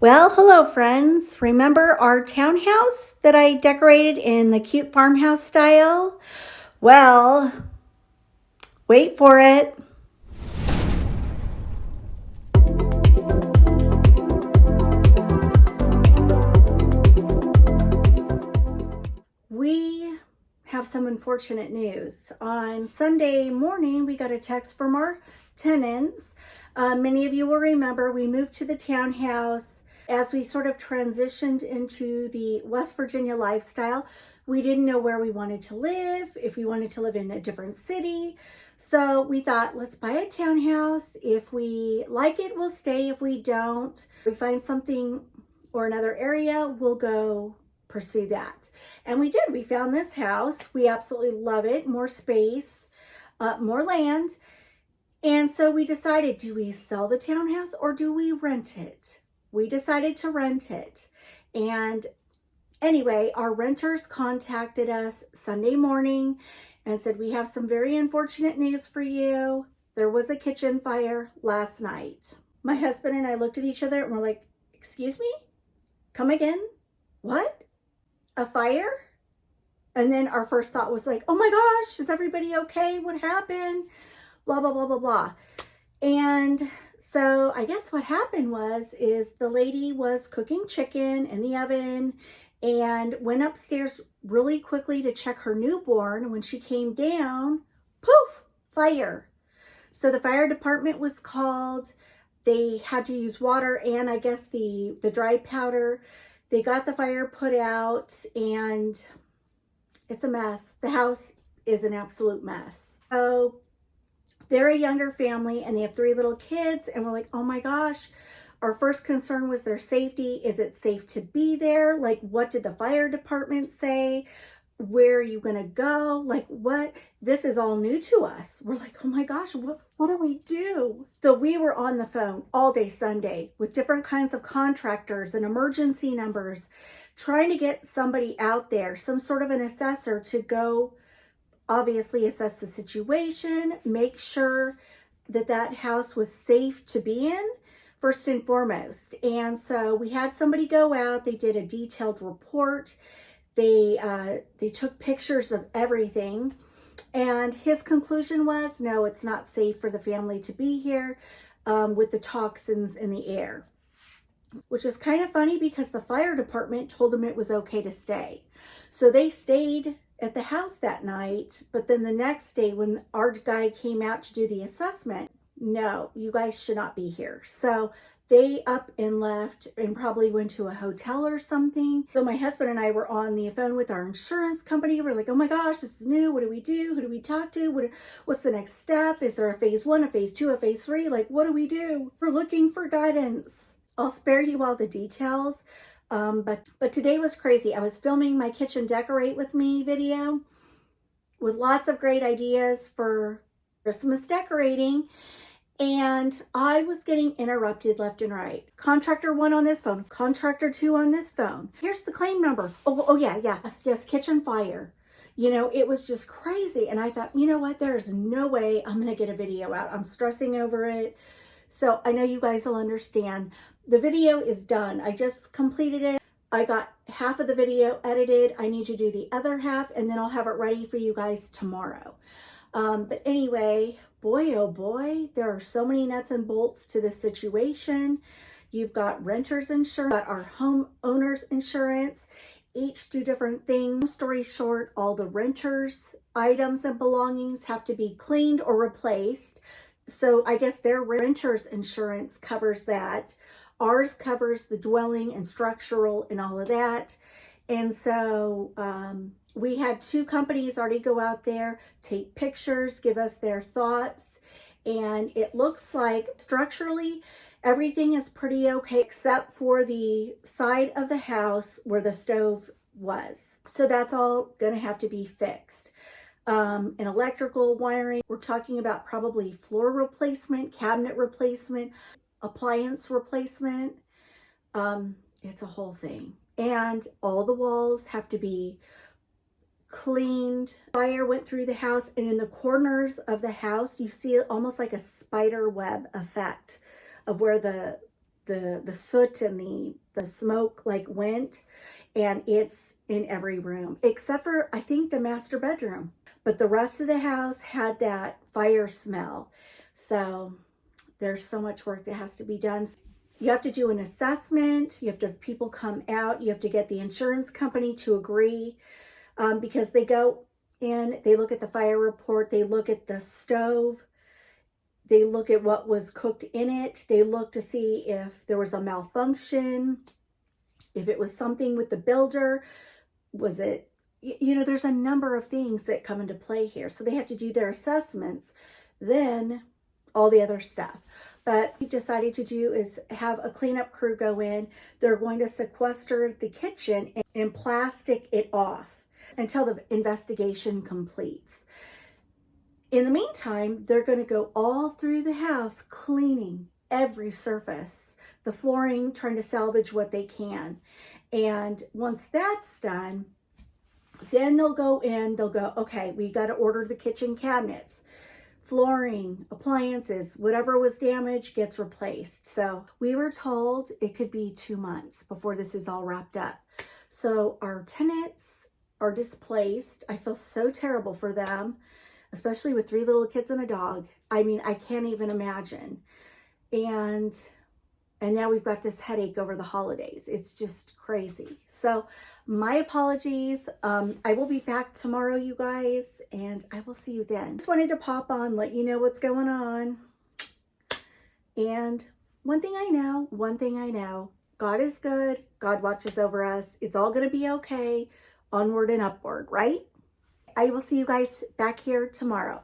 Well, hello, friends. Remember our townhouse that I decorated in the cute farmhouse style? Well, wait for it. We have some unfortunate news. On Sunday morning, we got a text from our tenants. Many of you will remember we moved to the townhouse as we sort of transitioned into the West Virginia lifestyle. We didn't know where we wanted to live, if we wanted to live in a different city. So we thought, let's buy a townhouse. If we like it, we'll stay. If we don't, if we find something or another area, we'll go pursue that. And we did. We found this house. We absolutely love it. More space, more land. And so we decided, do we sell the townhouse or do we rent it? We decided to rent it. And anyway, our renters contacted us Sunday morning and said, we have some very unfortunate news for you. There was a kitchen fire last night. My husband and I looked at each other and we're like, excuse me? Come again? What? A fire? And then our first thought was like, oh my gosh, is everybody okay? What happened? Blah, blah, blah, blah, blah. And so I guess what happened is the lady was cooking chicken in the oven and went upstairs really quickly to check her newborn. When she came down, poof, fire. So the fire department was called. They had to use water and I guess the dry powder. They got the fire put out and it's a mess. The house is an absolute mess. So they're a younger family and they have 3 little kids and we're like, oh my gosh, our first concern was their safety. Is it safe to be there? Like, what did the fire department say? Where are you gonna go? Like, what? This is all new to us. We're like, oh my gosh, what do we do? So we were on the phone all day Sunday with different kinds of contractors and emergency numbers, trying to get somebody out there, some sort of an assessor to go obviously assess the situation, make sure that that house was safe to be in, first and foremost. And so we had somebody go out, they did a detailed report. They took pictures of everything. And his conclusion was, no, it's not safe for the family to be here with the toxins in the air. Which is kind of funny because the fire department told them it was okay to stay. So they stayed at the house that night, but then the next day when our guy came out to do the assessment, no, you guys should not be here. So they up and left and probably went to a hotel or something. So my husband and I were on the phone with our insurance company. We're like, oh my gosh, this is new. What do we do? Who do we talk to? What's the next step? Is there a phase 1, a phase 2, a phase 3? Like, what do we do? We're looking for guidance. I'll spare you all the details, but today was crazy. I was filming my kitchen decorate with me video with lots of great ideas for Christmas decorating, and I was getting interrupted left and right. Contractor 1 on this phone, contractor 2 on this phone. Here's the claim number. Oh yeah, yes, kitchen fire. You know, it was just crazy, and I thought, you know what, there is no way I'm gonna get a video out. I'm stressing over it. So I know you guys will understand. The video is done. I just completed it. I got half of the video edited. I need to do the other half and then I'll have it ready for you guys tomorrow. But anyway, boy, oh boy, there are so many nuts and bolts to this situation. You've got renter's insurance, got our homeowner's insurance, each do different things. Long story short, all the renters' items and belongings have to be cleaned or replaced. So I guess their renter's insurance covers that. Ours covers the dwelling and structural and all of that. And so we had 2 companies already go out there, take pictures, give us their thoughts. And it looks like structurally, everything is pretty okay, except for the side of the house where the stove was. So that's all gonna have to be fixed. An electrical wiring. We're talking about probably floor replacement, cabinet replacement, appliance replacement. It's a whole thing. And all the walls have to be cleaned. Fire went through the house, and in the corners of the house, you see almost like a spider web effect of where the the soot and the smoke like went, and it's in every room except for I think the master bedroom. But the rest of the house had that fire smell. So there's so much work that has to be done. You have to do an assessment. You have to have people come out. You have to get the insurance company to agree, because they go in, they look at the fire report, they look at the stove, they look at what was cooked in it. They look to see if there was a malfunction, if it was something with the builder, was it, there's a number of things that come into play here. So they have to do their assessments, then all the other stuff. But what we decided to do is have a cleanup crew go in. They're going to sequester the kitchen and plastic it off until the investigation completes. In the meantime, they're going to go all through the house cleaning every surface, the flooring, trying to salvage what they can. And once that's done, then they'll go in, they'll go, okay, we got to order the kitchen cabinets, flooring, appliances, whatever was damaged gets replaced. So we were told it could be 2 months before this is all wrapped up. So our tenants are displaced. I feel so terrible for them, especially with 3 little kids and a dog. I mean, I can't even imagine. And now we've got this headache over the holidays. It's just crazy. So my apologies. I will be back tomorrow, you guys, and I will see you then. Just wanted to pop on, let you know what's going on. And one thing I know, God is good. God watches over us. It's all going to be okay. Onward and upward, right? I will see you guys back here tomorrow.